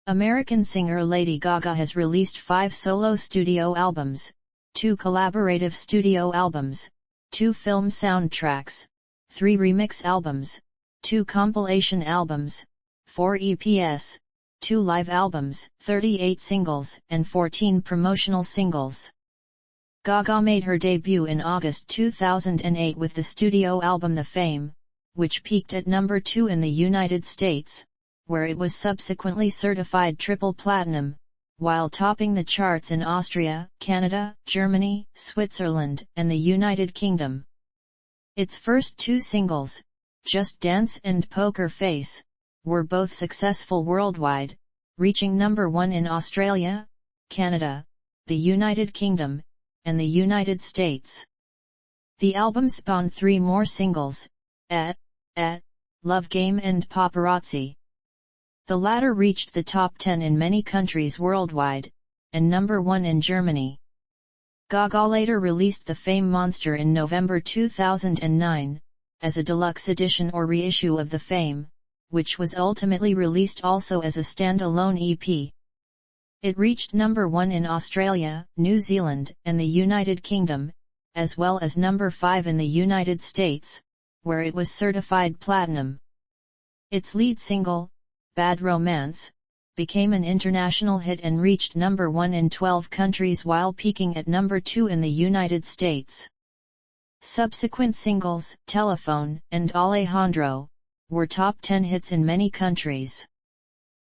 American singer Lady Gaga has released 5 solo studio albums, 2 collaborative studio albums, 2 film soundtracks, 3 remix albums, 2 compilation albums, 4 EPs, 2 live albums, 38 singles, and 14 promotional singles. Gaga made her debut in August 2008 with the studio album The Fame, which peaked at number 2 in the United States, where it was subsequently certified triple platinum, while topping the charts in Austria, Canada, Germany, Switzerland, and the United Kingdom. Its first 2 singles, Just Dance and Poker Face, were both successful worldwide, reaching number 1 in Australia, Canada, the United Kingdom, and the United States. The album spawned 3 more singles, At, Love Game and Paparazzi. The latter reached the top 10 in many countries worldwide, and number 1 in Germany. Gaga later released The Fame Monster in November 2009, as a deluxe edition or reissue of The Fame, which was ultimately released also as a standalone EP. It reached number 1 in Australia, New Zealand, and the United Kingdom, as well as number 5 in the United States, where it was certified platinum. Its lead single, Bad Romance, became an international hit and reached number 1 in 12 countries while peaking at number 2 in the United States. Subsequent singles, Telephone and Alejandro, were top 10 hits in many countries.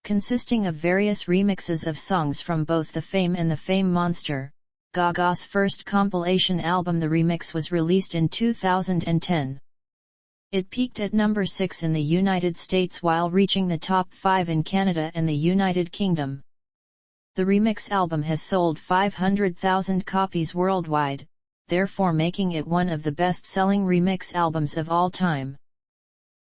Consisting of various remixes of songs from both The Fame and The Fame Monster, Gaga's first compilation album The Remix was released in 2010. It peaked at number 6 in the United States while reaching the top 5 in Canada and the United Kingdom. The remix album has sold 500,000 copies worldwide, therefore making it one of the best-selling remix albums of all time.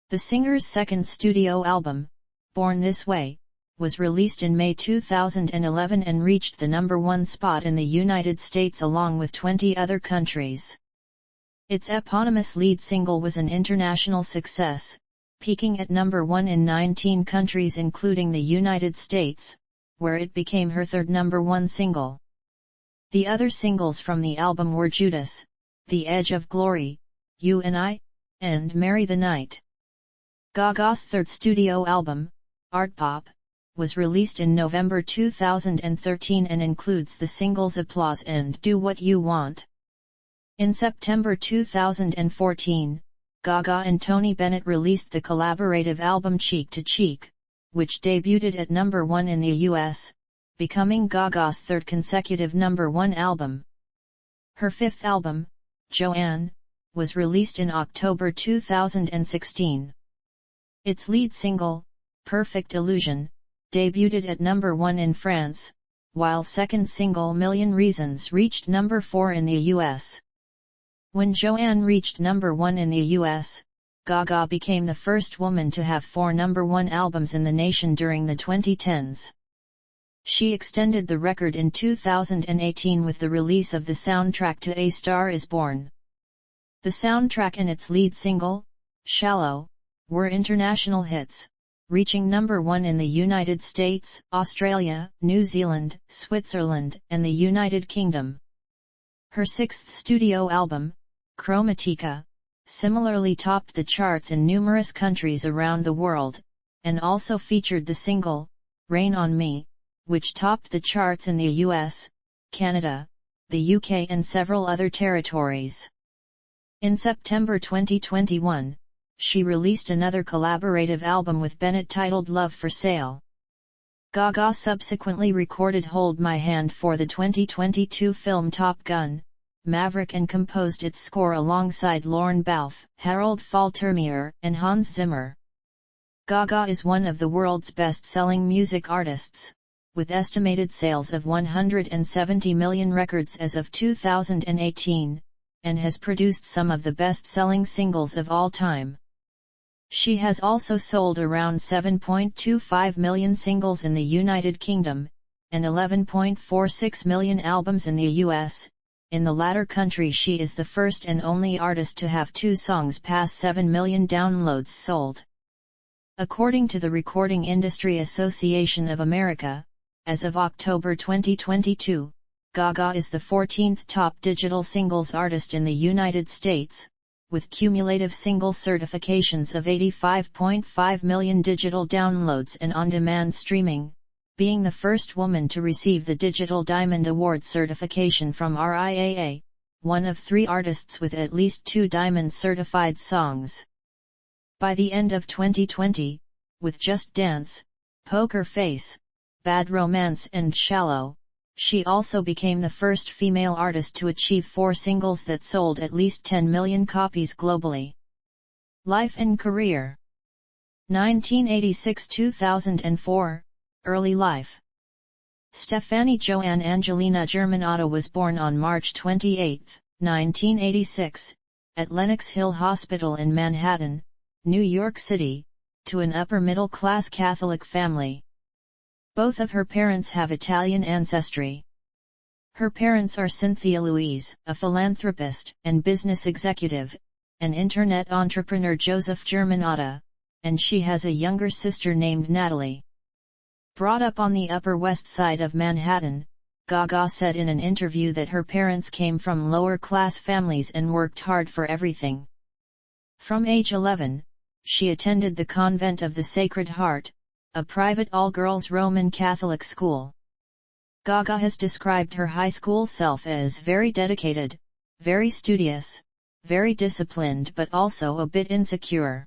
The singer's second studio album, Born This Way, was released in May 2011 and reached the number 1 spot in the United States along with 20 other countries. Its eponymous lead single was an international success, peaking at number 1 in 19 countries including the United States, where it became her third number 1 single. The other singles from the album were Judas, The Edge of Glory, You and I, and Marry the Night. Gaga's third studio album, Art Pop, was released in November 2013 and includes the singles Applause and Do What You Want. In September 2014, Gaga and Tony Bennett released the collaborative album Cheek to Cheek, which debuted at number 1 in the US, becoming Gaga's third consecutive number 1 album. Her fifth album, Joanne, was released in October 2016. Its lead single, Perfect Illusion, debuted at number 1 in France, while second single Million Reasons reached number 4 in the US. When Joanne reached number 1 in the US, Gaga became the first woman to have 4 number 1 albums in the nation during the 2010s. She extended the record in 2018 with the release of the soundtrack to A Star Is Born. The soundtrack and its lead single, Shallow, were international hits, reaching number 1 in the United States, Australia, New Zealand, Switzerland, and the United Kingdom. Her sixth studio album, Chromatica, similarly topped the charts in numerous countries around the world, and also featured the single, Rain on Me, which topped the charts in the US, Canada, the UK and several other territories. In September 2021, she released another collaborative album with Bennett titled Love for Sale. Gaga subsequently recorded Hold My Hand for the 2022 film Top Gun, Maverick and composed its score alongside Lorne Balfe, Harold Faltermeyer, and Hans Zimmer. Gaga is one of the world's best-selling music artists, with estimated sales of 170 million records as of 2018, and has produced some of the best-selling singles of all time. She has also sold around 7.25 million singles in the United Kingdom, and 11.46 million albums in the US. In the latter country she is the first and only artist to have 2 songs pass 7 million downloads sold. According to the Recording Industry Association of America, as of October 2022, Gaga is the 14th top digital singles artist in the United States, with cumulative single certifications of 85.5 million digital downloads and on-demand streaming, being the first woman to receive the Digital Diamond Award certification from RIAA, one of 3 artists with at least 2 Diamond-certified songs. By the end of 2020, with Just Dance, Poker Face, Bad Romance and Shallow, she also became the first female artist to achieve 4 singles that sold at least 10 million copies globally. Life and career. 1986–2004, early life. Stefanie Joanne Angelina Germanotta was born on March 28, 1986, at Lenox Hill Hospital in Manhattan, New York City, to an upper-middle-class Catholic family. Both of her parents have Italian ancestry. Her parents are Cynthia Louise, a philanthropist and business executive, and internet entrepreneur Joseph Germanotta, and she has a younger sister named Natalie. Brought up on the Upper West Side of Manhattan, Gaga said in an interview that her parents came from lower-class families and worked hard for everything. From age 11, she attended the Convent of the Sacred Heart, a private all-girls Roman Catholic school. Gaga has described her high school self as very dedicated, very studious, very disciplined but also a bit insecure.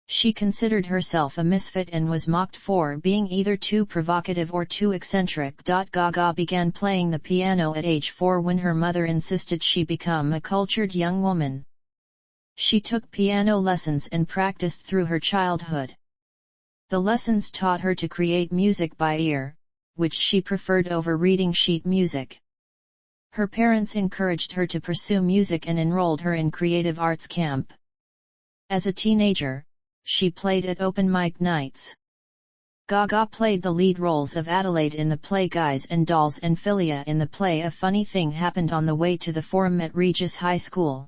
She considered herself a misfit and was mocked for being either too provocative or too eccentric. Gaga began playing the piano at age 4 when her mother insisted she become a cultured young woman. She took piano lessons and practiced through her childhood. The lessons taught her to create music by ear, which she preferred over reading sheet music. Her parents encouraged her to pursue music and enrolled her in creative arts camp. As a teenager, she played at open mic nights. Gaga played the lead roles of Adelaide in the play Guys and Dolls and Philia in the play A Funny Thing Happened on the Way to the Forum at Regis High School.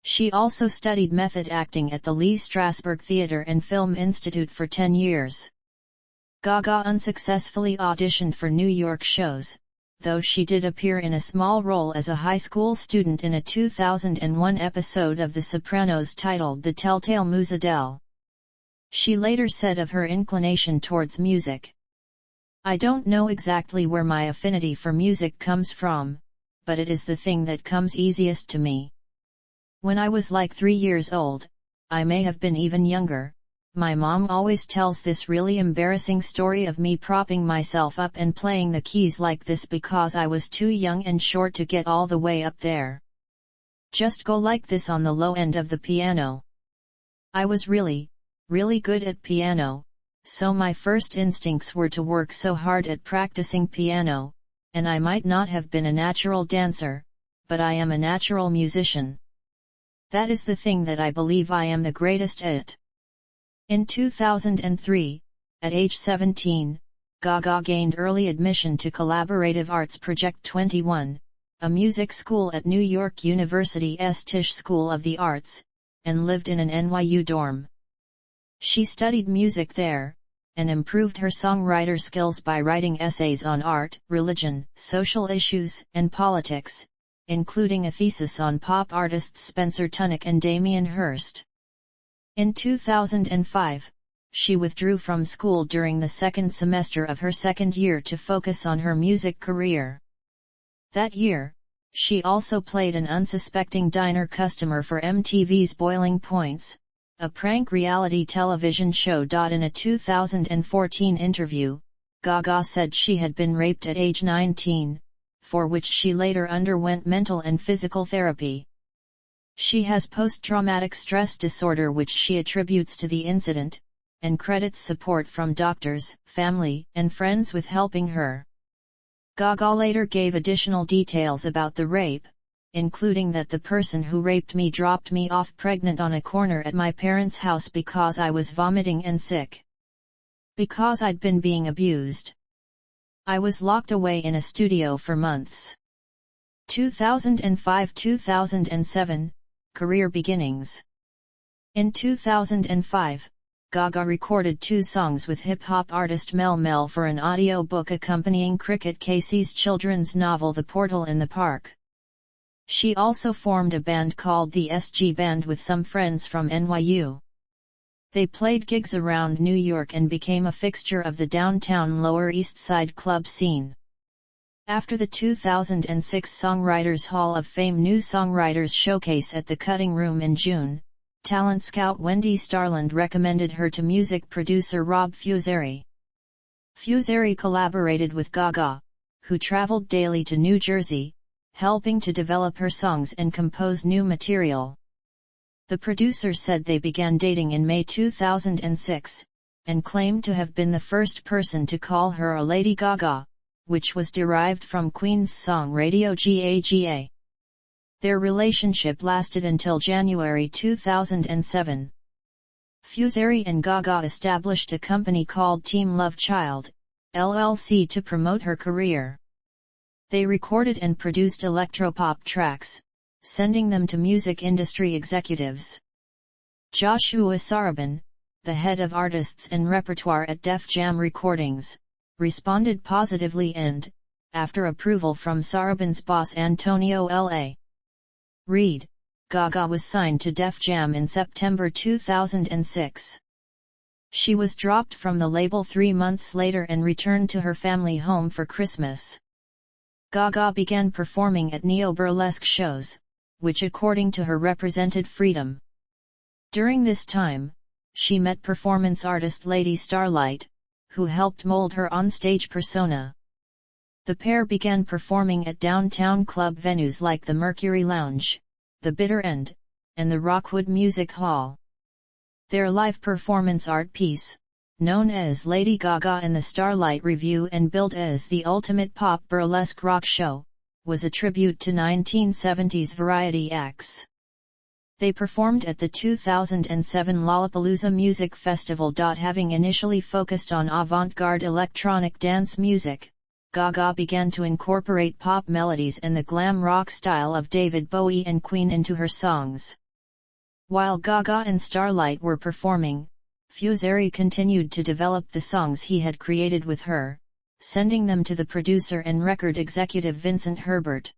She also studied method acting at the Lee Strasberg Theatre and Film Institute for 10 years. Gaga unsuccessfully auditioned for New York shows, though she did appear in a small role as a high school student in a 2001 episode of The Sopranos titled The Telltale Musadell. She later said of her inclination towards music, "I don't know exactly where my affinity for music comes from, but it is the thing that comes easiest to me. When I was like 3 years old, I may have been even younger, my mom always tells this really embarrassing story of me propping myself up and playing the keys like this because I was too young and short to get all the way up there. Just go like this on the low end of the piano. I was really good at piano, so my first instincts were to work so hard at practicing piano, and I might not have been a natural dancer, but I am a natural musician. That is the thing that I believe I am the greatest at." In 2003, at age 17, Gaga gained early admission to Collaborative Arts Project 21, a music school at New York University's Tisch School of the Arts, and lived in an NYU dorm. She studied music there, and improved her songwriter skills by writing essays on art, religion, social issues, and politics, including a thesis on pop artists Spencer Tunick and Damien Hirst. In 2005, she withdrew from school during the second semester of her second year to focus on her music career. That year, she also played an unsuspecting diner customer for MTV's Boiling Points, a prank reality television show. In a 2014 interview, Gaga said she had been raped at age 19, for which she later underwent mental and physical therapy. She has post-traumatic stress disorder which she attributes to the incident, and credits support from doctors, family, and friends with helping her. Gaga later gave additional details about the rape, including that the person who raped me dropped me off pregnant on a corner at my parents' house because I was vomiting and sick. Because I'd been being abused. I was locked away in a studio for months. 2005–2007, Career beginnings. In 2005, Gaga recorded 2 songs with hip-hop artist Mel Mel for an audio book accompanying Cricket Casey's children's novel The Portal in the Park. She also formed a band called the SG Band with some friends from NYU. They played gigs around New York and became a fixture of the downtown Lower East Side club scene. After the 2006 Songwriters Hall of Fame New Songwriters Showcase at the Cutting Room in June, talent scout Wendy Starland recommended her to music producer Rob Fusari. Fusari collaborated with Gaga, who traveled daily to New Jersey, helping to develop her songs and compose new material. The producer said they began dating in May 2006, and claimed to have been the first person to call her a Lady Gaga, which was derived from Queen's song Radio Gaga. Their relationship lasted until January 2007. Fusari and Gaga established a company called Team Love Child, LLC to promote her career. They recorded and produced electropop tracks, sending them to music industry executives. Joshua Sarabin, the head of artists and repertoire at Def Jam Recordings, responded positively and, after approval from Sarabin's boss Antonio L.A. Reid, Gaga was signed to Def Jam in September 2006. She was dropped from the label 3 months later and returned to her family home for Christmas. Gaga began performing at neo-burlesque shows, which according to her represented freedom. During this time, she met performance artist Lady Starlight, who helped mold her onstage persona. The pair began performing at downtown club venues like the Mercury Lounge, the Bitter End, and the Rockwood Music Hall. Their live performance art piece, known as Lady Gaga and the Starlight Review and billed as the ultimate pop burlesque rock show, was a tribute to 1970s variety acts. They performed at the 2007 Lollapalooza Music Festival. Having initially focused on avant-garde electronic dance music, Gaga began to incorporate pop melodies and the glam rock style of David Bowie and Queen into her songs. While Gaga and Starlight were performing, Fusari continued to develop the songs he had created with her, sending them to the producer and record executive Vincent Herbert.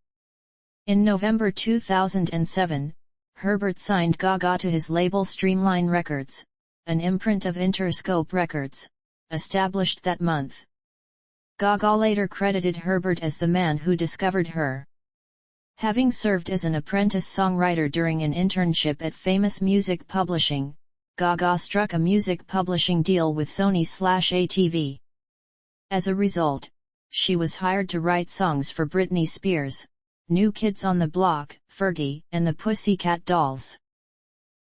In November 2007, Herbert signed Gaga to his label Streamline Records, an imprint of Interscope Records, established that month. Gaga later credited Herbert as the man who discovered her. Having served as an apprentice songwriter during an internship at Famous Music Publishing, Gaga struck a music publishing deal with Sony/ATV. As a result, she was hired to write songs for Britney Spears, New Kids on the Block, Fergie, and the Pussycat Dolls.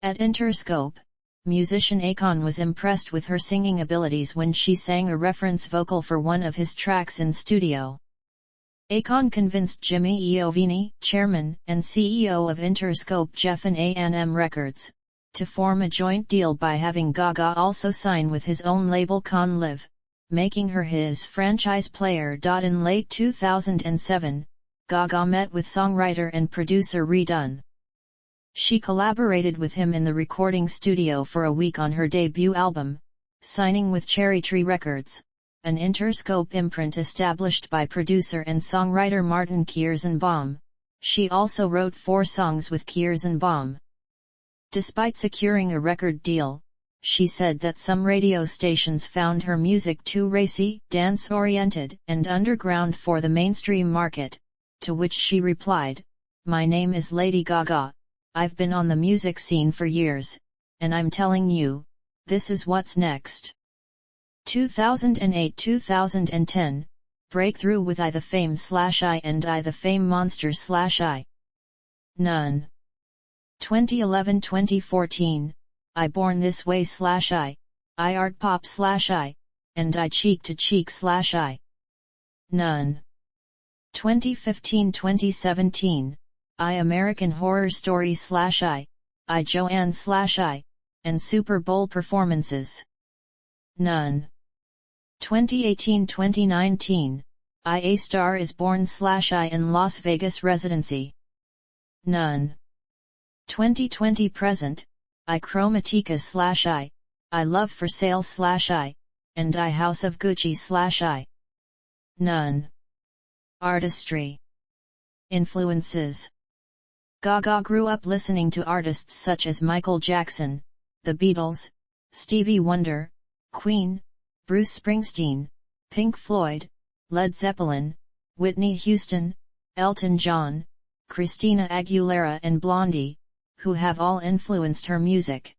At Interscope, musician Akon was impressed with her singing abilities when she sang a reference vocal for one of his tracks in studio. Akon convinced Jimmy Iovine, chairman and CEO of Interscope Jeff and A&M Records, to form a joint deal by having Gaga also sign with his own label Con Live, making her his franchise player. In late 2007, Gaga met with songwriter and producer Redun. She collaborated with him in the recording studio for a week on her debut album, signing with Cherry Tree Records, an Interscope imprint established by producer and songwriter Martin Kierszenbaum. She also wrote 4 songs with Kierszenbaum. Despite securing a record deal, she said that some radio stations found her music too racy, dance-oriented, and underground for the mainstream market, to which she replied, "My name is Lady Gaga, I've been on the music scene for years, and I'm telling you, this is what's next." 2008-2010, breakthrough with I the Fame/I and I the Fame Monster/I. None. 2011-2014, I Born This Way/I, I Art Pop/I, and I Cheek to Cheek/I. None. 2015-2017, I American Horror Story/I, I Joanne/I, and Super Bowl Performances. None. 2018-2019, I A Star Is Born/I in Las Vegas Residency. None. 2020 present, I Chromatica/I, I Love for Sale /I, and I House of Gucci /I. None. Artistry. Influences. Gaga grew up listening to artists such as Michael Jackson, The Beatles, Stevie Wonder, Queen, Bruce Springsteen, Pink Floyd, Led Zeppelin, Whitney Houston, Elton John, Christina Aguilera and Blondie, who have all influenced her music.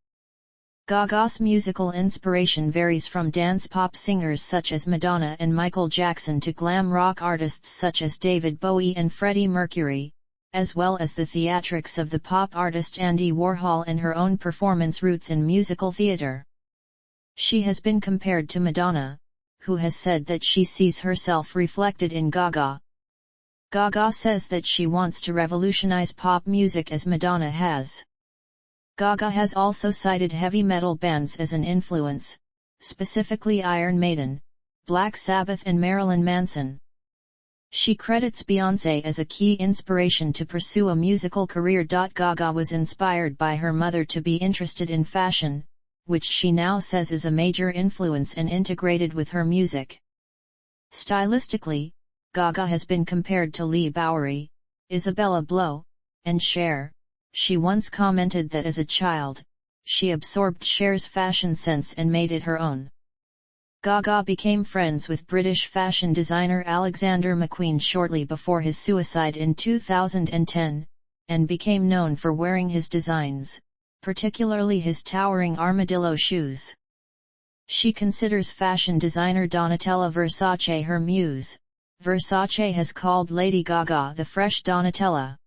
Gaga's musical inspiration varies from dance pop singers such as Madonna and Michael Jackson to glam rock artists such as David Bowie and Freddie Mercury, as well as the theatrics of the pop artist Andy Warhol and her own performance roots in musical theater. She has been compared to Madonna, who has said that she sees herself reflected in Gaga. Gaga says that she wants to revolutionize pop music as Madonna has. Gaga has also cited heavy metal bands as an influence, specifically Iron Maiden, Black Sabbath and Marilyn Manson. She credits Beyoncé as a key inspiration to pursue a musical career. Gaga was inspired by her mother to be interested in fashion, which she now says is a major influence and integrated with her music. Stylistically, Gaga has been compared to Leigh Bowery, Isabella Blow, and Cher. She once commented that as a child, she absorbed Cher's fashion sense and made it her own. Gaga became friends with British fashion designer Alexander McQueen shortly before his suicide in 2010, and became known for wearing his designs, particularly his towering armadillo shoes. She considers fashion designer Donatella Versace her muse. Versace has called Lady Gaga the fresh Donatella.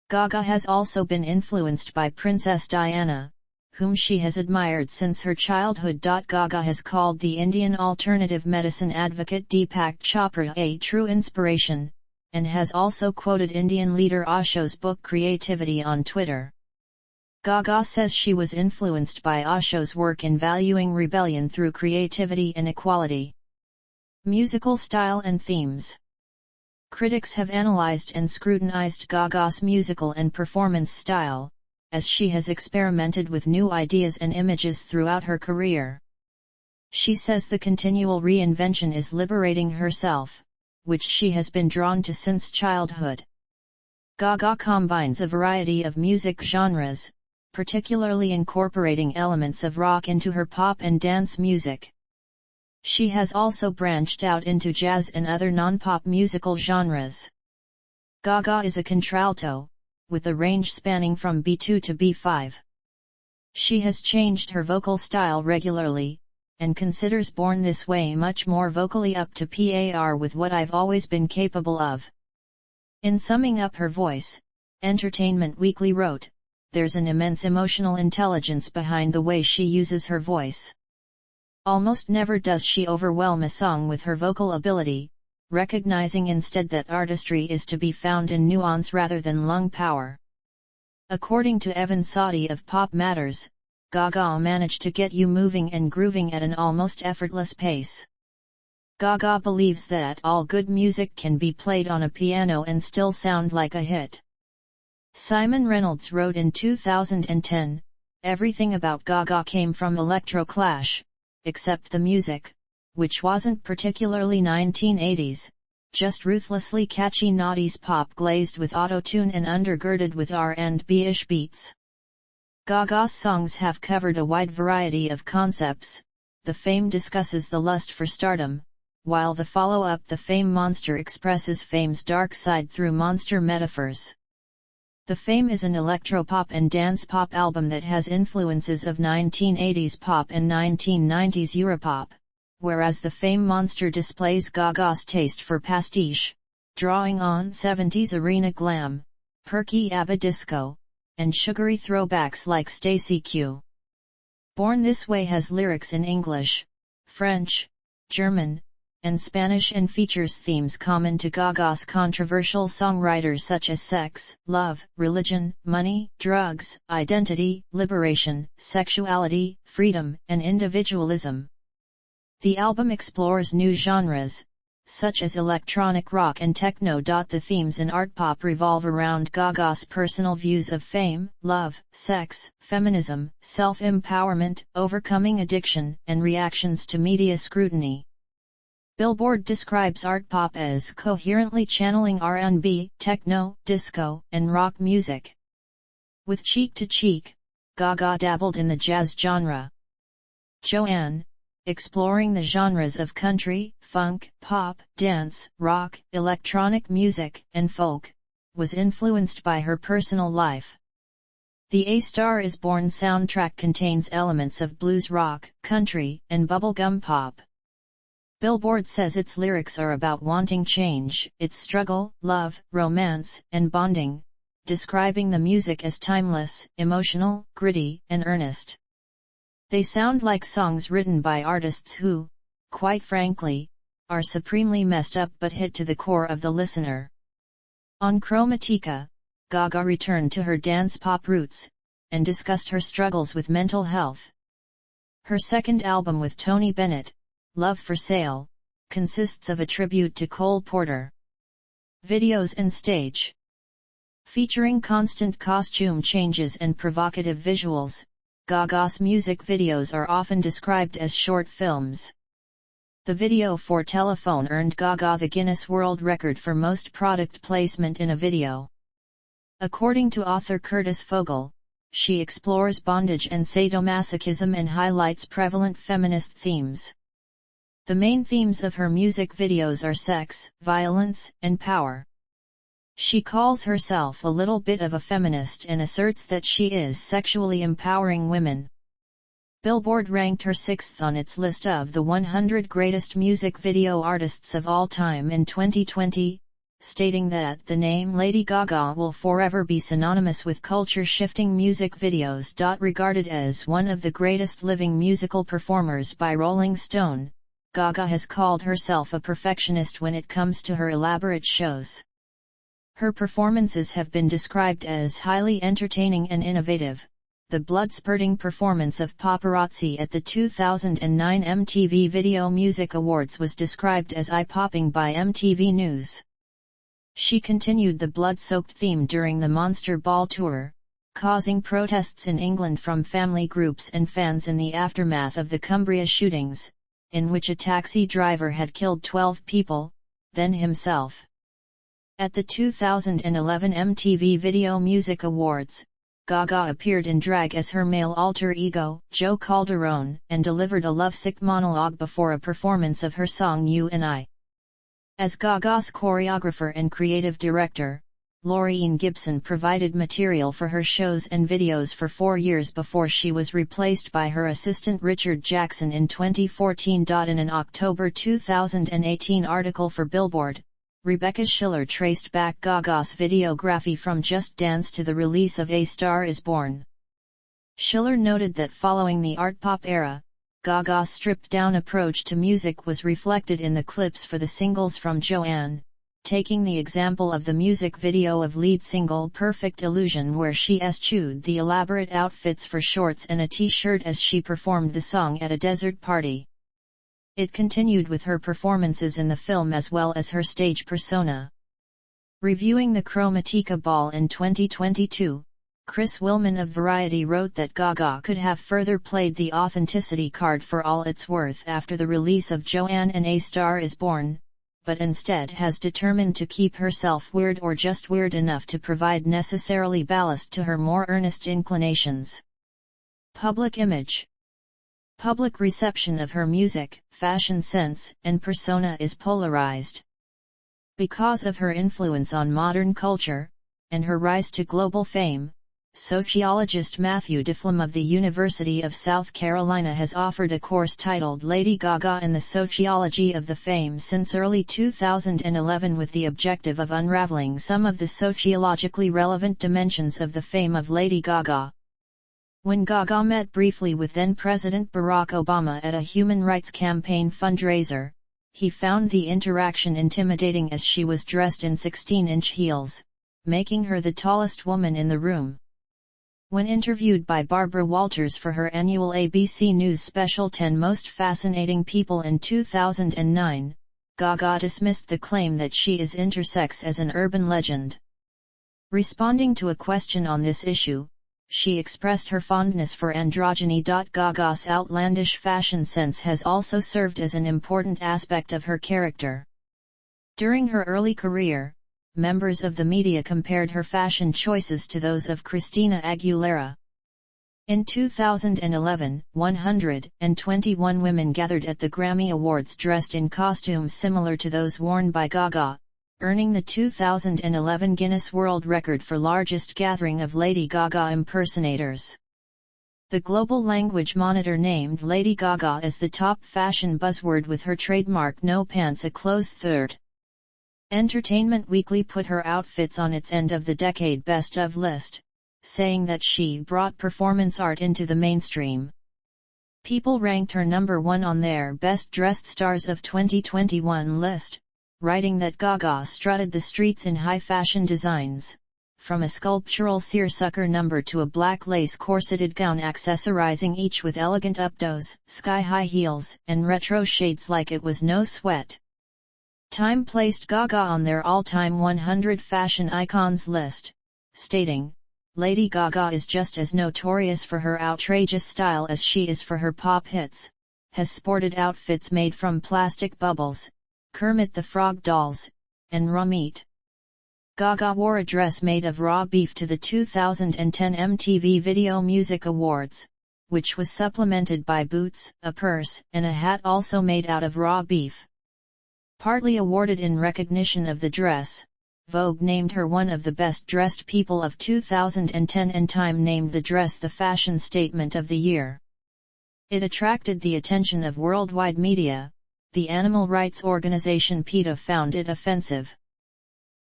Gaga has also been influenced by Princess Diana, whom she has admired since her childhood. Gaga has called the Indian alternative medicine advocate Deepak Chopra a true inspiration, and has also quoted Indian leader Osho's book Creativity on Twitter. Gaga says she was influenced by Osho's work in valuing rebellion through creativity and equality. Musical style and themes. Critics have analyzed and scrutinized Gaga's musical and performance style, as she has experimented with new ideas and images throughout her career. She says the continual reinvention is liberating herself, which she has been drawn to since childhood. Gaga combines a variety of music genres, particularly incorporating elements of rock into her pop and dance music. She has also branched out into jazz and other non-pop musical genres. Gaga is a contralto, with a range spanning from B2 to B5. She has changed her vocal style regularly, and considers Born This Way much more vocally up to par with what I've always been capable of. In summing up her voice, Entertainment Weekly wrote, "There's an immense emotional intelligence behind the way she uses her voice. Almost never does she overwhelm a song with her vocal ability, recognizing instead that artistry is to be found in nuance rather than lung power." According to Evan Saudi of Pop Matters, Gaga managed to get you moving and grooving at an almost effortless pace. Gaga believes that all good music can be played on a piano and still sound like a hit. Simon Reynolds wrote in 2010, "Everything about Gaga came from Electro Clash, except the music, which wasn't particularly 1980s, just ruthlessly catchy noughties pop glazed with auto-tune and undergirded with R&B-ish beats." Gaga's songs have covered a wide variety of concepts. The Fame discusses the lust for stardom, while the follow-up The Fame Monster expresses fame's dark side through monster metaphors. The Fame is an electropop and dance pop album that has influences of 1980s pop and 1990s Europop, whereas The Fame Monster displays Gaga's taste for pastiche, drawing on 70s arena glam, perky ABBA disco, and sugary throwbacks like Stacy Q. Born This Way has lyrics in English, French, German, and Spanish and features themes common to Gaga's controversial songwriters such as sex, love, religion, money, drugs, identity, liberation, sexuality, freedom, and individualism. The album explores new genres, such as electronic rock and techno. The themes in art pop revolve around Gaga's personal views of fame, love, sex, feminism, self-empowerment, overcoming addiction, and reactions to media scrutiny. Billboard describes art pop as coherently channeling R&B, techno, disco, and rock music. With Cheek to Cheek, Gaga dabbled in the jazz genre. Joanne, exploring the genres of country, funk, pop, dance, rock, electronic music, and folk, was influenced by her personal life. The A Star Is Born soundtrack contains elements of blues rock, country, and bubblegum pop. Billboard says its lyrics are about wanting change, its struggle, love, romance, and bonding, describing the music as timeless, emotional, gritty, and earnest. They sound like songs written by artists who, quite frankly, are supremely messed up but hit to the core of the listener. On Chromatica, Gaga returned to her dance pop roots, and discussed her struggles with mental health. Her second album with Tony Bennett, Love for Sale, consists of a tribute to Cole Porter. Videos and stage. Featuring constant costume changes and provocative visuals, Gaga's music videos are often described as short films. The video for Telephone earned Gaga the Guinness World Record for most product placement in a video. According to author Curtis Fogel, she explores bondage and sadomasochism and highlights prevalent feminist themes. The main themes of her music videos are sex, violence, and power. She calls herself a little bit of a feminist and asserts that she is sexually empowering women. Billboard ranked her 6th on its list of the 100 greatest music video artists of all time in 2020, stating that the name Lady Gaga will forever be synonymous with culture-shifting music videos. Regarded as one of the greatest living musical performers by Rolling Stone, Gaga has called herself a perfectionist when it comes to her elaborate shows. Her performances have been described as highly entertaining and innovative. The blood-spurting performance of Paparazzi at the 2009 MTV Video Music Awards was described as eye-popping by MTV News. She continued the blood-soaked theme during the Monster Ball tour, causing protests in England from family groups and fans in the aftermath of the Cumbria shootings, in which a taxi driver had killed 12 people, then himself. At the 2011 MTV Video Music Awards, Gaga appeared in drag as her male alter ego, Joe Calderone, and delivered a lovesick monologue before a performance of her song You and I. As Gaga's choreographer and creative director, Laureen Gibson provided material for her shows and videos for 4 years before she was replaced by her assistant Richard Jackson in 2014. In an October 2018 article for Billboard, Rebecca Schiller traced back Gaga's videography from Just Dance to the release of A Star Is Born. Schiller noted that following the art pop era, Gaga's stripped-down approach to music was reflected in the clips for the singles from Joanne, taking the example of the music video of lead single Perfect Illusion where she eschewed the elaborate outfits for shorts and a t-shirt as she performed the song at a desert party. It continued with her performances in the film as well as her stage persona. Reviewing the Chromatica Ball in 2022, Chris Willman of Variety wrote that Gaga could have further played the authenticity card for all it's worth after the release of Joanne and A Star Is Born, but instead has determined to keep herself weird or just weird enough to provide necessarily ballast to her more earnest inclinations. Public image. Public reception of her music, fashion sense, and persona is polarized. Because of her influence on modern culture, and her rise to global fame, sociologist Matthew Difflam of the University of South Carolina has offered a course titled Lady Gaga and the Sociology of the Fame since early 2011 with the objective of unraveling some of the sociologically relevant dimensions of the fame of Lady Gaga. When Gaga met briefly with then-President Barack Obama at a Human Rights Campaign fundraiser, he found the interaction intimidating as she was dressed in 16-inch heels, making her the tallest woman in the room. When interviewed by Barbara Walters for her annual ABC News special 10 Most Fascinating People in 2009, Gaga dismissed the claim that she is intersex as an urban legend. Responding to a question on this issue, she expressed her fondness for androgyny. Gaga's outlandish fashion sense has also served as an important aspect of her character. During her early career, members of the media compared her fashion choices to those of Christina Aguilera. In 2011, 121 women gathered at the Grammy Awards dressed in costumes similar to those worn by Gaga, earning the 2011 Guinness World Record for largest gathering of Lady Gaga impersonators. The Global Language Monitor named Lady Gaga as the top fashion buzzword, with her trademark "no pants" a close third. Entertainment Weekly put her outfits on its end of the decade best of list, saying that she brought performance art into the mainstream. People ranked her number 1 on their Best Dressed Stars of 2021 list, writing that Gaga strutted the streets in high fashion designs, from a sculptural seersucker number to a black lace corseted gown accessorizing each with elegant updos, sky-high heels, and retro shades like it was no sweat. Time placed Gaga on their all-time 100 fashion icons list, stating, "Lady Gaga is just as notorious for her outrageous style as she is for her pop hits, has sported outfits made from plastic bubbles, Kermit the Frog dolls, and raw meat." Gaga wore a dress made of raw beef to the 2010 MTV Video Music Awards, which was supplemented by boots, a purse, and a hat also made out of raw beef. Partly awarded in recognition of the dress, Vogue named her one of the best-dressed people of 2010 and Time named the dress the fashion statement of the year. It attracted the attention of worldwide media. The animal rights organization PETA found it offensive.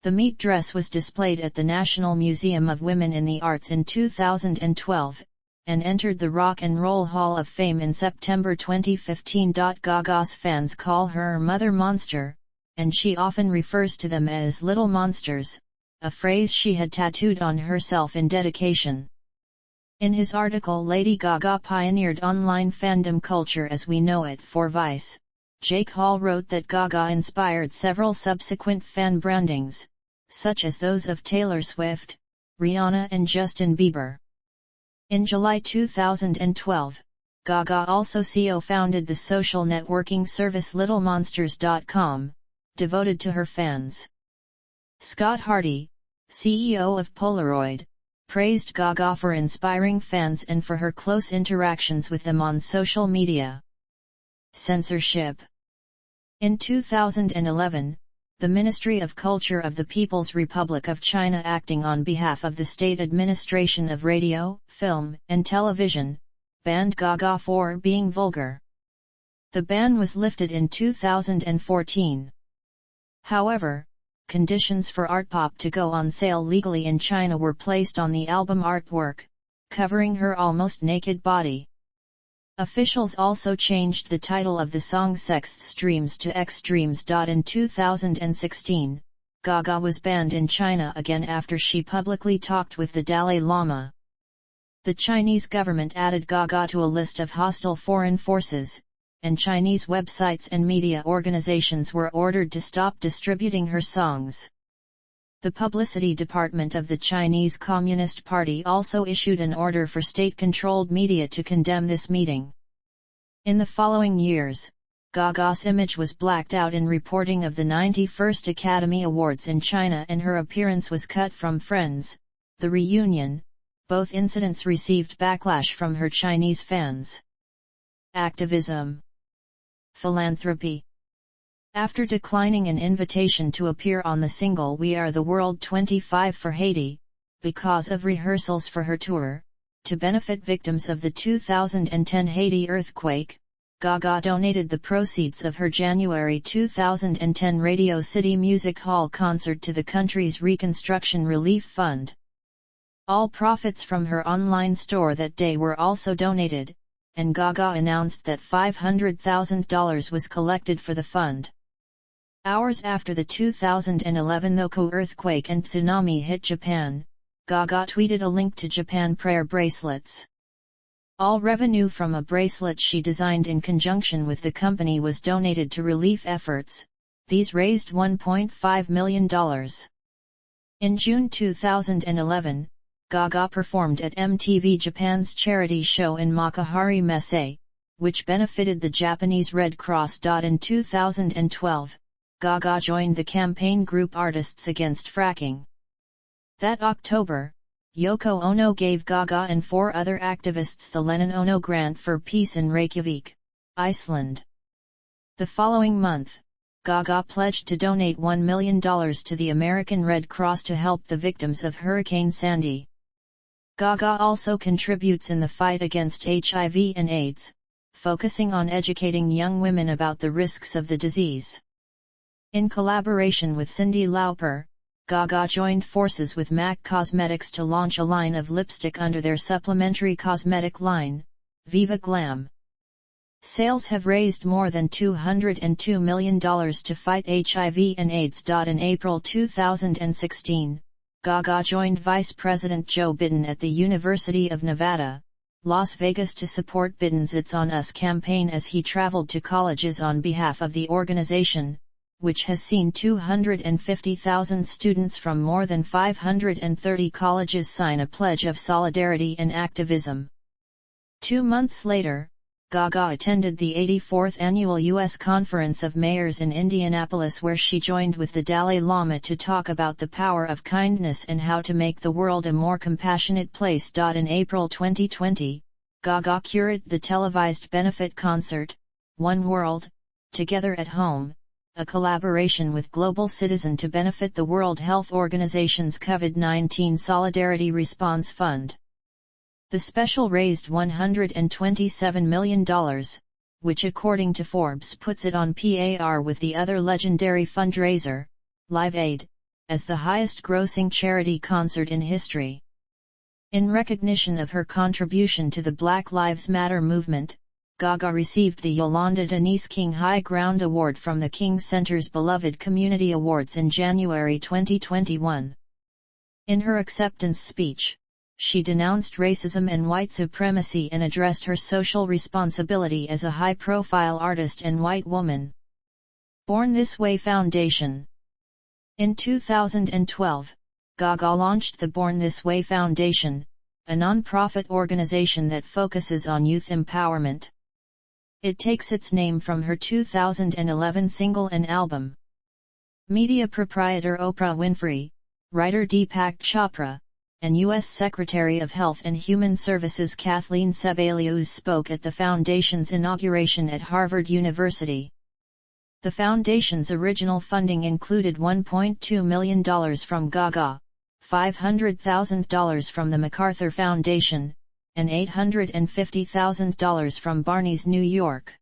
The meat dress was displayed at the National Museum of Women in the Arts in 2012, and entered the Rock and Roll Hall of Fame in September 2015. Gaga's fans call her Mother Monster, and she often refers to them as Little Monsters, a phrase she had tattooed on herself in dedication. In his article "Lady Gaga Pioneered Online Fandom Culture as We Know It" for Vice, Jake Hall wrote that Gaga inspired several subsequent fan brandings, such as those of Taylor Swift, Rihanna and Justin Bieber. In July 2012, Gaga also co-founded the social networking service LittleMonsters.com, devoted to her fans. Scott Hardy, CEO of Polaroid, praised Gaga for inspiring fans and for her close interactions with them on social media. Censorship. In 2011, the Ministry of Culture of the People's Republic of China, acting on behalf of the State Administration of Radio, Film, and Television, banned Gaga for being vulgar. The ban was lifted in 2014. However, conditions for art pop to go on sale legally in China were placed on the album artwork, covering her almost naked body. Officials also changed the title of the song Sex Streams to Extremes. In 2016, Gaga was banned in China again after she publicly talked with the Dalai Lama. The Chinese government added Gaga to a list of hostile foreign forces, and Chinese websites and media organizations were ordered to stop distributing her songs. The publicity department of the Chinese Communist Party also issued an order for state-controlled media to condemn this meeting. In the following years, Gaga's image was blacked out in reporting of the 91st Academy Awards in China, and her appearance was cut from Friends, The Reunion. Both incidents received backlash from her Chinese fans. Activism. Philanthropy. After declining an invitation to appear on the single We Are the World 25 for Haiti, because of rehearsals for her tour, to benefit victims of the 2010 Haiti earthquake, Gaga donated the proceeds of her January 2010 Radio City Music Hall concert to the country's Reconstruction Relief Fund. All profits from her online store that day were also donated, and Gaga announced that $500,000 was collected for the fund. Hours after the 2011 Tohoku earthquake and tsunami hit Japan, Gaga tweeted a link to Japan prayer bracelets. All revenue from a bracelet she designed in conjunction with the company was donated to relief efforts, These raised $1.5 million. In June 2011, Gaga performed at MTV Japan's charity show in Makuhari Messe, which benefited the Japanese Red Cross. In 2012, Gaga joined the campaign group Artists Against Fracking. That October, Yoko Ono gave Gaga and 4 other activists the Lennon-Ono Grant for Peace in Reykjavik, Iceland. The following month, Gaga pledged to donate $1 million to the American Red Cross to help the victims of Hurricane Sandy. Gaga also contributes in the fight against HIV and AIDS, focusing on educating young women about the risks of the disease. In collaboration with Cyndi Lauper, Gaga joined forces with MAC Cosmetics to launch a line of lipstick under their supplementary cosmetic line, Viva Glam. Sales have raised more than $202 million to fight HIV and AIDS. In April 2016, Gaga joined Vice President Joe Biden at the University of Nevada, Las Vegas to support Biden's It's On Us campaign as he traveled to colleges on behalf of the organization, which has seen 250,000 students from more than 530 colleges sign a pledge of solidarity and activism. 2 months later, Gaga attended the 84th Annual U.S. Conference of Mayors in Indianapolis, where she joined with the Dalai Lama to talk about the power of kindness and how to make the world a more compassionate place. In April 2020, Gaga curated the televised benefit concert, One World, Together at Home, a collaboration with Global Citizen to benefit the World Health Organization's COVID-19 Solidarity Response Fund. The special raised $127 million, which according to Forbes puts it on par with the other legendary fundraiser, Live Aid, as the highest-grossing charity concert in history. In recognition of her contribution to the Black Lives Matter movement, Gaga received the Yolanda Denise King High Ground Award from the King Center's Beloved Community Awards in January 2021. In her acceptance speech, she denounced racism and white supremacy and addressed her social responsibility as a high-profile artist and white woman. Born This Way Foundation. In 2012, Gaga launched the Born This Way Foundation, a non-profit organization that focuses on youth empowerment. It takes its name from her 2011 single and album. Media proprietor Oprah Winfrey, writer Deepak Chopra, and U.S. Secretary of Health and Human Services Kathleen Sebelius spoke at the foundation's inauguration at Harvard University. The foundation's original funding included $1.2 million from Gaga, $500,000 from the MacArthur Foundation, and $850,000 from Barney's New York.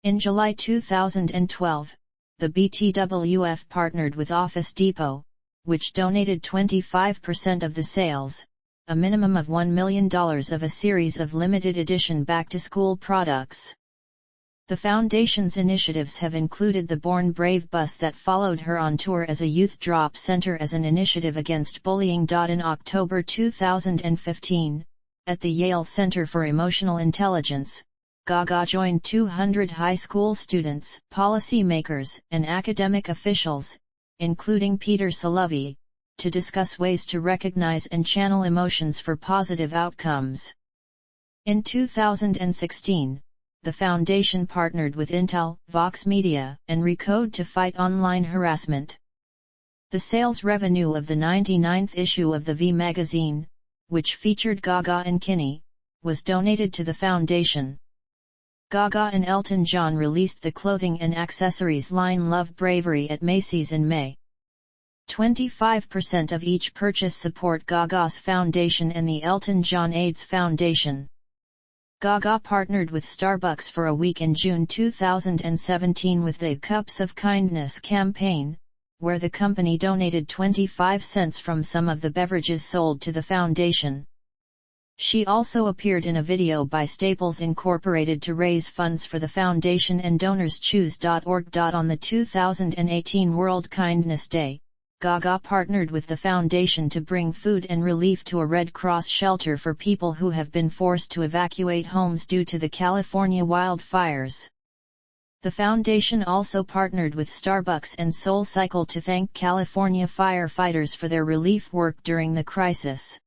In July 2012, the BTWF partnered with Office Depot, which donated 25% of the sales, a minimum of $1 million of a series of limited edition back-to-school products. The foundation's initiatives have included the Born Brave bus that followed her on tour as a youth drop center as an initiative against bullying. In October 2015, at the Yale Center for Emotional Intelligence, Gaga joined 200 high school students, policymakers, and academic officials, including Peter Salovey, to discuss ways to recognize and channel emotions for positive outcomes. In 2016, the foundation partnered with Intel, Vox Media, and Recode to fight online harassment. The sales revenue of the 99th issue of the V magazine, which featured Gaga and Kinney, was donated to the foundation. Gaga and Elton John released the clothing and accessories line Love Bravery at Macy's in May. 25% of each purchase support Gaga's foundation and the Elton John AIDS Foundation. Gaga partnered with Starbucks for a week in June 2017 with the Cups of Kindness campaign, where the company donated 25 cents from some of the beverages sold to the foundation. She also appeared in a video by Staples Incorporated to raise funds for the foundation and DonorsChoose.org. On the 2018 World Kindness Day, Gaga partnered with the foundation to bring food and relief to a Red Cross shelter for people who have been forced to evacuate homes due to the California wildfires. The foundation also partnered with Starbucks and SoulCycle to thank California firefighters for their relief work during the crisis.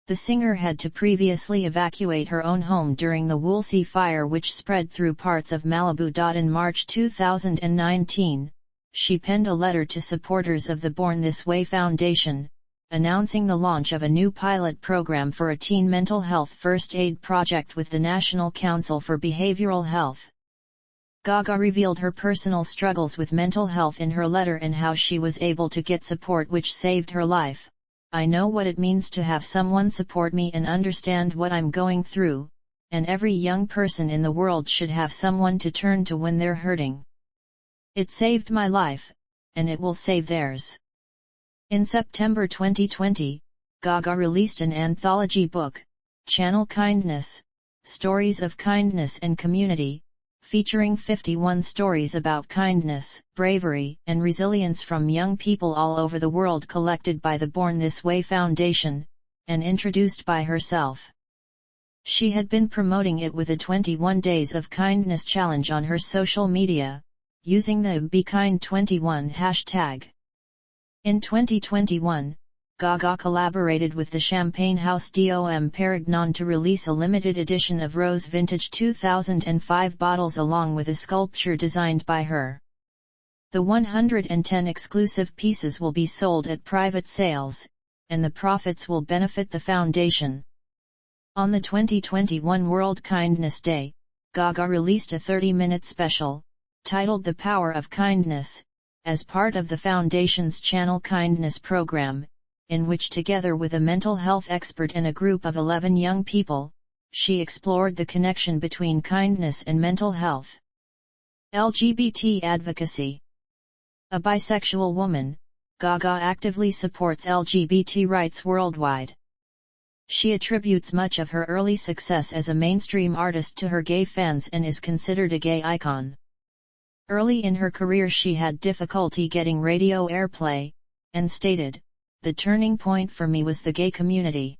The singer had to previously evacuate her own home during the Woolsey fire, which spread through parts of Malibu. In March 2019, she penned a letter to supporters of the Born This Way Foundation, announcing the launch of a new pilot program for a teen mental health first aid project with the National Council for Behavioral Health. Gaga revealed her personal struggles with mental health in her letter and how she was able to get support which saved her life. "I know what it means to have someone support me and understand what I'm going through, and every young person in the world should have someone to turn to when they're hurting. It saved my life, and it will save theirs." In September 2020, Gaga released an anthology book, Channel Kindness, Stories of Kindness and Community, featuring 51 stories about kindness, bravery, and resilience from young people all over the world, collected by the Born This Way Foundation, and introduced by herself. She had been promoting it with a 21 Days of Kindness challenge on her social media, using the BeKind21 hashtag. In 2021, Gaga collaborated with the Champagne House Dom Perignon to release a limited edition of Rose Vintage 2005 bottles along with a sculpture designed by her. The 110 exclusive pieces will be sold at private sales, and the profits will benefit the foundation. On the 2021 World Kindness Day, Gaga released a 30-minute special, titled The Power of Kindness, as part of the foundation's Channel Kindness program, in which, together with a mental health expert and a group of 11 young people, she explored the connection between kindness and mental health. LGBT advocacy. A bisexual woman, Gaga actively supports LGBT rights worldwide. She attributes much of her early success as a mainstream artist to her gay fans and is considered a gay icon. Early in her career she had difficulty getting radio airplay, and stated, "The turning point for me was the gay community."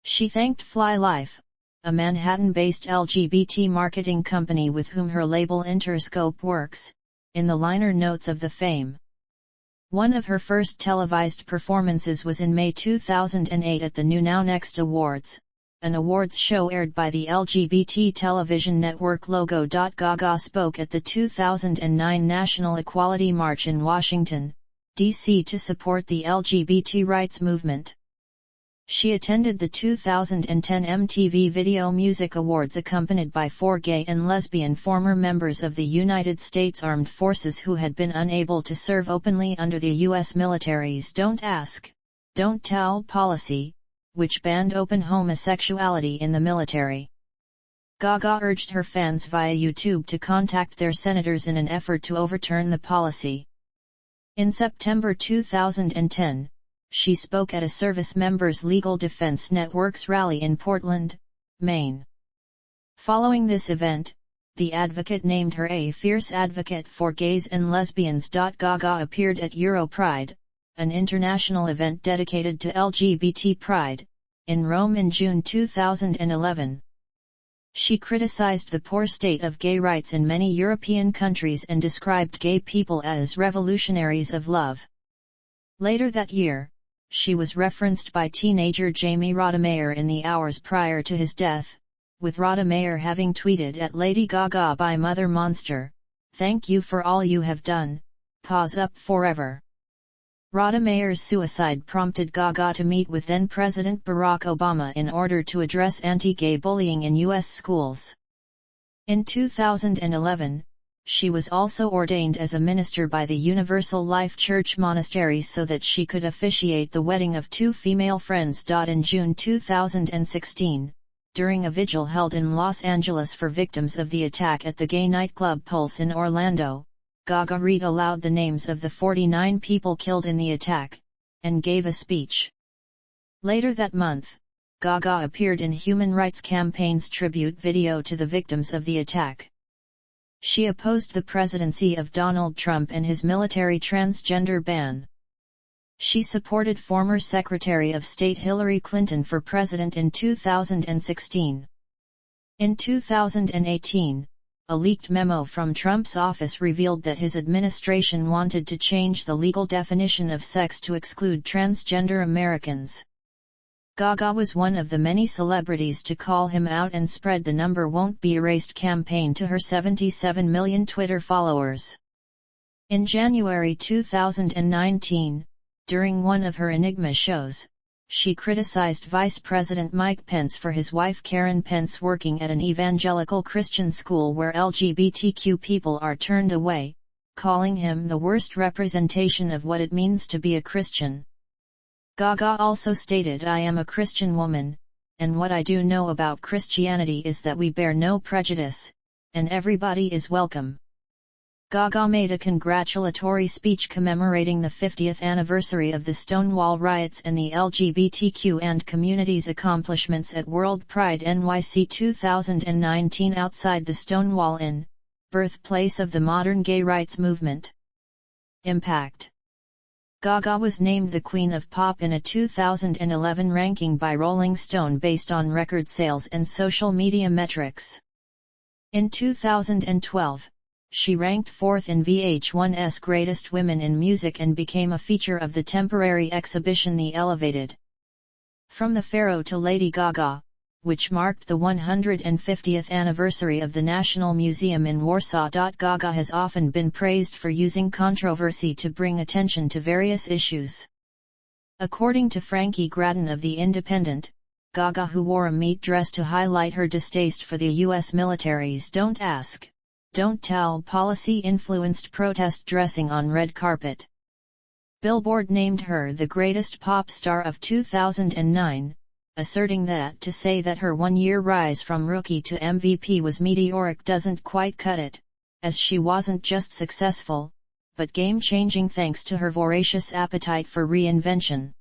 She thanked Fly Life, a Manhattan-based LGBT marketing company with whom her label Interscope works, in the liner notes of the Fame. One of her first televised performances was in May 2008 at the New Now Next Awards, an awards show aired by the LGBT television network Logo. Gaga spoke at the 2009 National Equality March in Washington, D.C. to support the LGBT rights movement. She attended the 2010 MTV Video Music Awards accompanied by 4 gay and lesbian former members of the United States Armed Forces who had been unable to serve openly under the U.S. military's Don't Ask, Don't Tell policy, which banned open homosexuality in the military. Gaga urged her fans via YouTube to contact their senators in an effort to overturn the policy. In September 2010, she spoke at a Service Members Legal Defense Network's rally in Portland, Maine. Following this event, the advocate named her a fierce advocate for gays and lesbians. Gaga appeared at Europride, an international event dedicated to LGBT pride, in Rome in June 2011. She criticized the poor state of gay rights in many European countries and described gay people as revolutionaries of love. Later that year, she was referenced by teenager Jamie Rodemayer in the hours prior to his death, with Rodemayer having tweeted at Lady Gaga by Mother Monster, "Thank you for all you have done, pause up forever." Rodemeyer's suicide prompted Gaga to meet with then-President Barack Obama in order to address anti-gay bullying in U.S. schools. In 2011, she was also ordained as a minister by the Universal Life Church Monastery so that she could officiate the wedding of 2 female friends. In June 2016, during a vigil held in Los Angeles for victims of the attack at the gay nightclub Pulse in Orlando, Gaga read aloud the names of the 49 people killed in the attack, and gave a speech. Later that month, Gaga appeared in Human Rights Campaign's tribute video to the victims of the attack. She opposed the presidency of Donald Trump and his military transgender ban. She supported former Secretary of State Hillary Clinton for president in 2016. In 2018, a leaked memo from Trump's office revealed that his administration wanted to change the legal definition of sex to exclude transgender Americans. Gaga was one of the many celebrities to call him out and spread the "Number Won't Be Erased" campaign to her 77 million Twitter followers. In January 2019, during one of her Enigma shows, she criticized Vice President Mike Pence for his wife Karen Pence working at an evangelical Christian school where LGBTQ people are turned away, calling him the worst representation of what it means to be a Christian. Gaga also stated, "I am a Christian woman, and what I do know about Christianity is that we bear no prejudice, and everybody is welcome." Gaga made a congratulatory speech commemorating the 50th anniversary of the Stonewall riots and the LGBTQ and community's accomplishments at World Pride NYC 2019 outside the Stonewall Inn, birthplace of the modern gay rights movement. Impact. Gaga was named the Queen of Pop in a 2011 ranking by Rolling Stone based on record sales and social media metrics. In 2012, she ranked 4th in VH1's Greatest Women in Music and became a feature of the temporary exhibition The Elevated. From the Pharaoh to Lady Gaga, which marked the 150th anniversary of the National Museum in Warsaw. Gaga has often been praised for using controversy to bring attention to various issues. According to Frankie Grattan of The Independent, Gaga, who wore a meat dress to highlight her distaste for the U.S. military's "Don't Ask, Don't Tell" policy, influenced protest dressing on red carpet. Billboard named her the greatest pop star of 2009, asserting that to say that her one-year rise from rookie to MVP was meteoric doesn't quite cut it, as she wasn't just successful, but game-changing thanks to her voracious appetite for reinvention.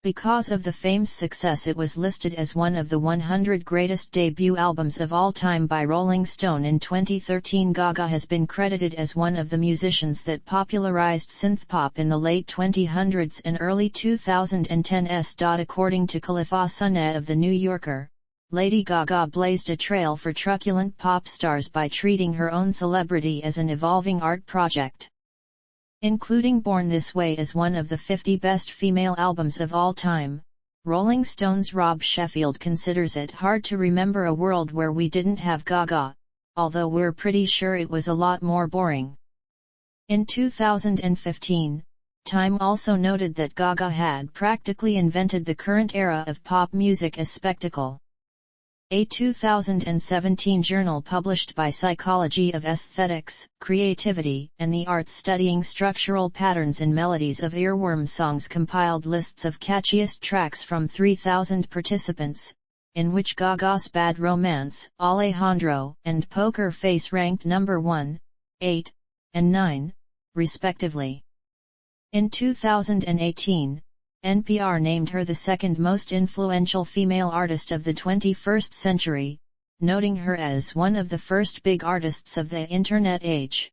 Because of the fame's success, it was listed as one of the 100 greatest debut albums of all time by Rolling Stone in 2013. Gaga has been credited as one of the musicians that popularized synthpop in the late 2000s and early 2010s. According to Khalifa Sunneh of The New Yorker, Lady Gaga blazed a trail for truculent pop stars by treating her own celebrity as an evolving art project. Including Born This Way as one of the 50 best female albums of all time, Rolling Stone's Rob Sheffield considers it hard to remember a world where we didn't have Gaga, although we're pretty sure it was a lot more boring. In 2015, Time also noted that Gaga had practically invented the current era of pop music as spectacle. A 2017 journal published by Psychology of Aesthetics, Creativity, and the Arts studying structural patterns in melodies of earworm songs compiled lists of catchiest tracks from 3,000 participants, in which Gaga's Bad Romance, Alejandro, and Poker Face ranked number 1, 8, and 9, respectively. In 2018, NPR named her the second most influential female artist of the 21st century, noting her as one of the first big artists of the Internet age.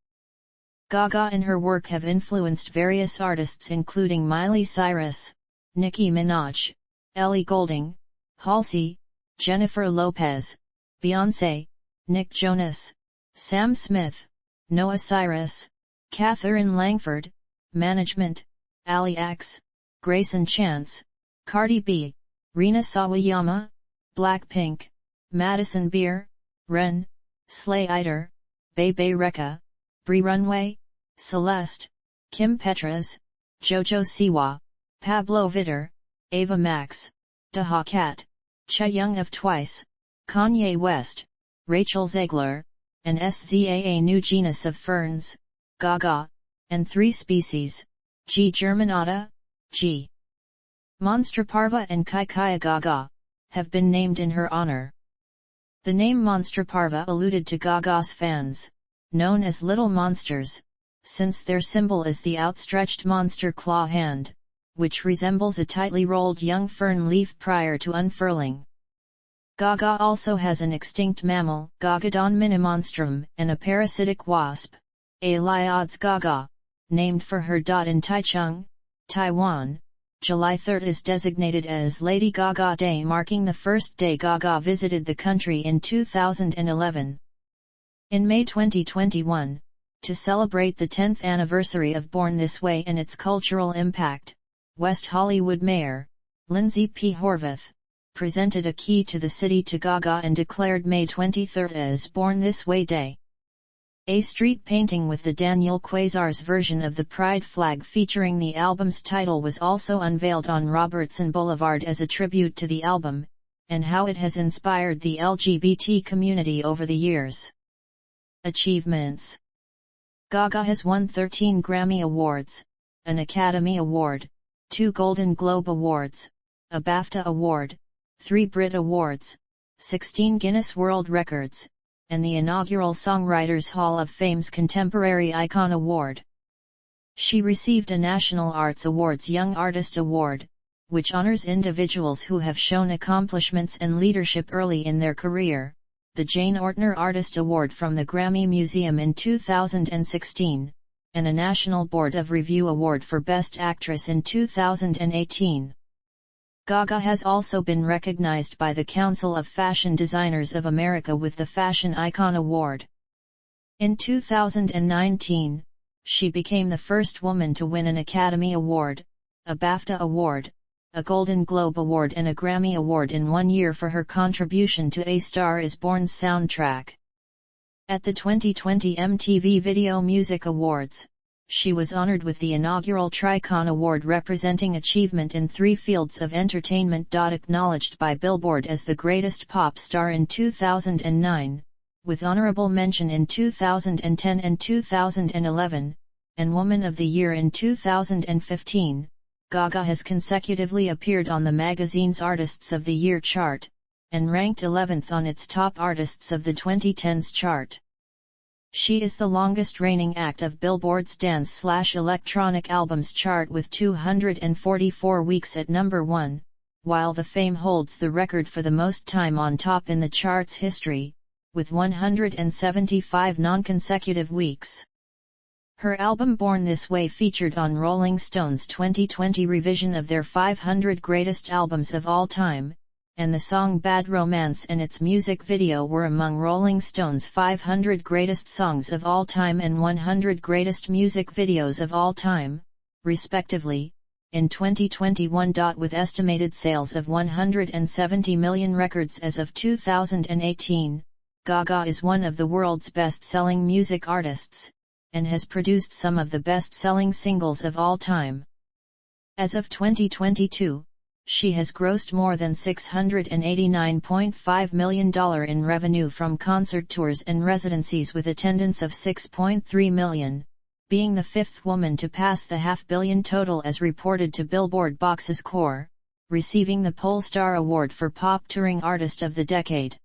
Gaga and her work have influenced various artists including Miley Cyrus, Nicki Minaj, Ellie Goulding, Halsey, Jennifer Lopez, Beyoncé, Nick Jonas, Sam Smith, Noah Cyrus, Catherine Langford, Management, Ali X, Grayson Chance, Cardi B, Rina Sawayama, Blackpink, Madison Beer, Ren, Slay Eider, Bebe Rexha, Bree Runway, Celeste, Kim Petras, Jojo Siwa, Pablo Vittar, Ava Max, Doja Cat, Chaeyoung of Twice, Kanye West, Rachel Zegler, and SZA. New genus of ferns, Gaga, and 3 species, G. germinata, G. Monstraparva and Kaikaya Gaga, have been named in her honor. The name Monstraparva alluded to Gaga's fans, known as Little Monsters, since their symbol is the outstretched monster claw hand, which resembles a tightly rolled young fern leaf prior to unfurling. Gaga also has an extinct mammal, Gagadon minimonstrum, and a parasitic wasp, Aeliodes gaga, named for her. In Taichung, Taiwan, July 3 is designated as Lady Gaga Day, marking the first day Gaga visited the country in 2011. In May 2021, to celebrate the 10th anniversary of Born This Way and its cultural impact, West Hollywood Mayor, Lindsay P. Horvath, presented a key to the city to Gaga and declared May 23 as Born This Way Day. A street painting with the Daniel Quasar's version of the Pride flag featuring the album's title was also unveiled on Robertson Boulevard as a tribute to the album, and how it has inspired the LGBT community over the years. Achievements: Gaga has won 13 Grammy Awards, an Academy Award, 2 Golden Globe Awards, a BAFTA Award, 3 Brit Awards, 16 Guinness World Records, and the inaugural Songwriters Hall of Fame's Contemporary Icon Award. She received a National Arts Awards Young Artist Award, which honors individuals who have shown accomplishments and leadership early in their career, the Jane Ortner Artist Award from the Grammy Museum in 2016, and a National Board of Review Award for Best Actress in 2018. Gaga has also been recognized by the Council of Fashion Designers of America with the Fashion Icon Award. In 2019, she became the first woman to win an Academy Award, a BAFTA Award, a Golden Globe Award and a Grammy Award in 1 year for her contribution to A Star Is Born's soundtrack. At the 2020 MTV Video Music Awards, she was honored with the inaugural Tricon Award representing achievement in 3 fields of entertainment. Acknowledged by Billboard as the greatest pop star in 2009, with honorable mention in 2010 and 2011, and Woman of the Year in 2015. Gaga has consecutively appeared on the magazine's Artists of the Year chart, and ranked 11th on its Top Artists of the 2010s chart. She is the longest reigning act of Billboard's Dance/Electronic Albums chart with 244 weeks at number 1, while The Fame holds the record for the most time on top in the chart's history, with 175 non-consecutive weeks. Her album Born This Way featured on Rolling Stone's 2020 revision of their 500 Greatest Albums of All Time, and the song Bad Romance and its music video were among Rolling Stone's 500 Greatest Songs of All Time and 100 Greatest Music Videos of All Time, respectively, in 2021. With estimated sales of 170 million records as of 2018, Gaga is one of the world's best-selling music artists, and has produced some of the best-selling singles of all time. As of 2022, she has grossed more than $689.5 million in revenue from concert tours and residencies with attendance of 6.3 million, being the 5th woman to pass the $500 million total as reported to Billboard Box's Core, receiving the Pollstar Award for Pop Touring Artist of the Decade.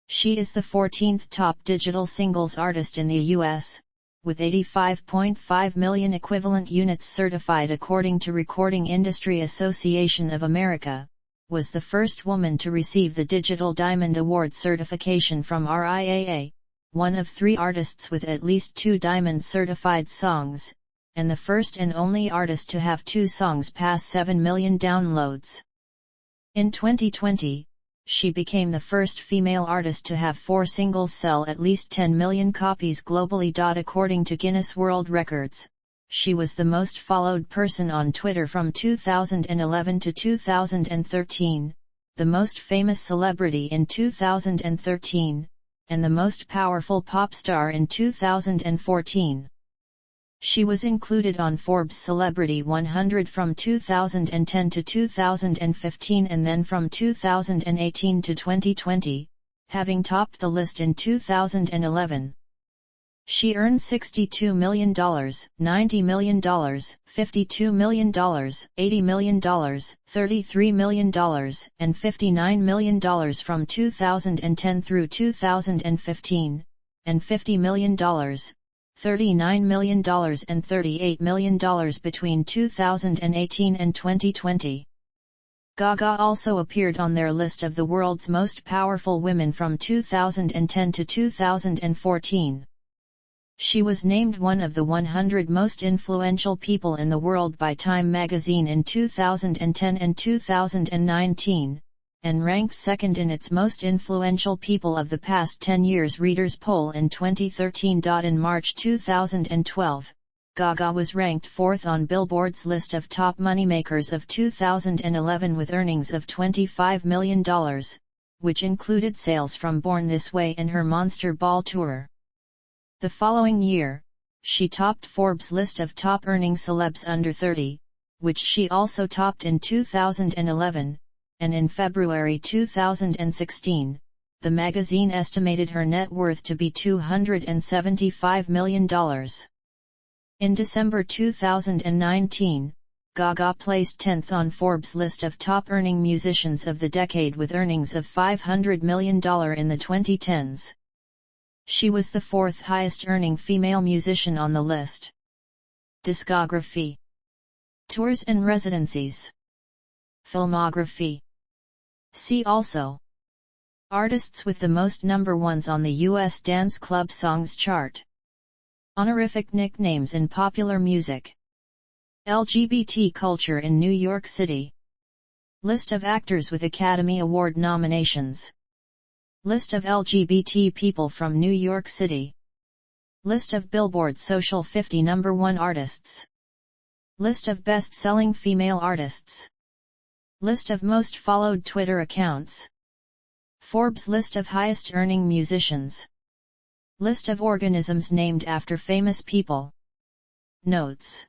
She is the 14th top digital singles artist in the U.S., with 85.5 million equivalent units certified according to Recording Industry Association of America, was the first woman to receive the Digital Diamond Award certification from RIAA, one of 3 artists with at least 2 Diamond certified songs, and the first and only artist to have 2 songs pass 7 million downloads. In 2020, she became the first female artist to have 4 singles sell at least 10 million copies globally. According to Guinness World Records, she was the most followed person on Twitter from 2011 to 2013, the most famous celebrity in 2013, and the most powerful pop star in 2014. She was included on Forbes Celebrity 100 from 2010 to 2015 and then from 2018 to 2020, having topped the list in 2011. She earned $62 million, $90 million, $52 million, $80 million, $33 million, and $59 million from 2010 through 2015, and $50 million, $39 million and $38 million between 2018 and 2020. Gaga also appeared on their list of the world's most powerful women from 2010 to 2014. She was named one of the 100 most influential people in the world by Time magazine in 2010 and 2019, and ranked second in its most influential people of the past 10 years readers poll in 2013. In March 2012, Gaga was ranked fourth on Billboard's list of top moneymakers of 2011 with earnings of $25 million, which included sales from Born This Way and her Monster Ball tour. The following year, she topped Forbes' list of top-earning celebs under 30, which she also topped in 2011, and in February 2016, the magazine estimated her net worth to be $275 million. In December 2019, Gaga placed 10th on Forbes' list of top-earning musicians of the decade with earnings of $500 million in the 2010s. She was the fourth highest-earning female musician on the list. Discography. Tours and residencies. Filmography. See also: Artists with the most number ones on the U.S. Dance Club Songs chart. Honorific nicknames in popular music. LGBT culture in New York City. List of actors with Academy Award nominations. List of LGBT people from New York City. List of Billboard Social 50 number 1 artists. List of best-selling female artists. List of most followed Twitter accounts. Forbes list of highest-earning musicians. List of organisms named after famous people. Notes.